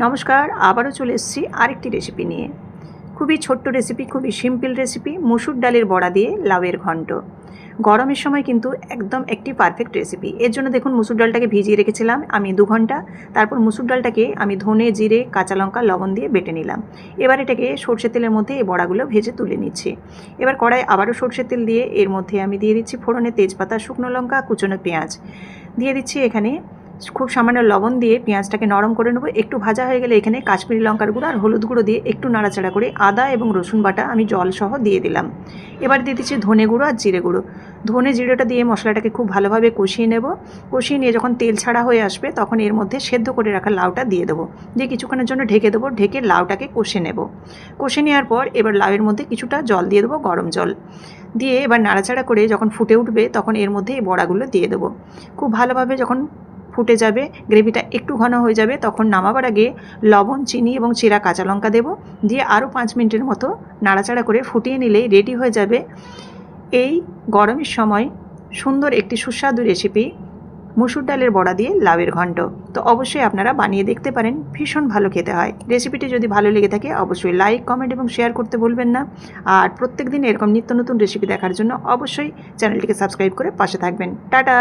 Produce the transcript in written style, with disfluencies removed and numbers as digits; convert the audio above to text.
নমস্কার, আবারও চলে এসেছি আরেকটি রেসিপি নিয়ে। খুবই ছোট্ট রেসিপি, খুবই সিম্পল রেসিপি, মুসুর ডালের বড়া দিয়ে লাউয়ের ঘন্ট। গরমের সময় কিন্তু একদম একটি পারফেক্ট রেসিপি। এর জন্য দেখুন মুসুর ডালটাকে ভিজিয়ে রেখেছিলাম আমি 2 ঘন্টা। তারপর মুসুর ডালটাকে আমি ধনে, জিরে, কাঁচা লঙ্কা, লবণ দিয়ে বেটে নিলাম। এবার এটাকে সরষের তেলের মধ্যে এই বড়াগুলো ভেজে তুলে নিচ্ছি। এবার কড়াই আবারও সরষের তেল দিয়ে এর মধ্যে আমি দিয়ে দিচ্ছি ফোড়নে তেজপাতা, শুকনো লঙ্কা, কুচনো পেঁয়াজ। দিয়ে দিচ্ছি এখানে খুব সামান্য লবণ দিয়ে পেঁয়াজটাকে নরম করে নেব। একটু ভাজা হয়ে গেলে এখানে কাশ্মীরি লঙ্কার গুঁড়ো আর হলুদ গুঁড়ো দিয়ে একটু নাড়াচাড়া করে আদা এবং রসুন বাটা আমি জল সহ দিয়ে দিলাম। এবার দিয়ে দিচ্ছি ধনে গুঁড়ো আর জিরে গুঁড়ো। ধনে জিরেটা দিয়ে মশলাটাকে খুব ভালোভাবে কষিয়ে নেব। কষিয়ে নিয়ে যখন তেল ছাড়া হয়ে আসবে তখন এর মধ্যে সেদ্ধ করে রাখা লাউটা দিয়ে দেবো। দিয়ে কিছুক্ষণের জন্য ঢেকে দেবো। ঢেকে লাউটাকে কষে নেব। কষে নেওয়ার পর এবার লাউয়ের মধ্যে কিছুটা জল দিয়ে দেবো, গরম জল দিয়ে এবার নাড়াচাড়া করে যখন ফুটে উঠবে তখন এর মধ্যে এই বড়াগুলো দিয়ে দেবো। খুব ভালোভাবে যখন ফুটে যাবে, গ্রেভিটা একটু ঘন হয়ে যাবে, তখন নামাবার আগে লবণ, চিনি এবং চিরা কাঁচা লঙ্কা দেবো। দিয়ে আরও 5 মিনিটের মতো নাড়াচাড়া করে ফুটিয়ে নিলেই রেডি হয়ে যাবে এই গরমের সময় সুন্দর একটি সুস্বাদু রেসিপি, মুসুর ডালের বড়া দিয়ে লাউয়ের ঘন্ট। তো অবশ্যই আপনারা বানিয়ে দেখতে পারেন, ভীষণ ভালো খেতে হয়। রেসিপিটি যদি ভালো লেগে থাকে অবশ্যই লাইক, কমেন্ট এবং শেয়ার করতে ভুলবেন না। আর প্রত্যেক দিন এরকম নিত্য নতুন রেসিপি দেখার জন্য অবশ্যই চ্যানেলটিকে সাবস্ক্রাইব করে পাশে থাকবেন। টাটা।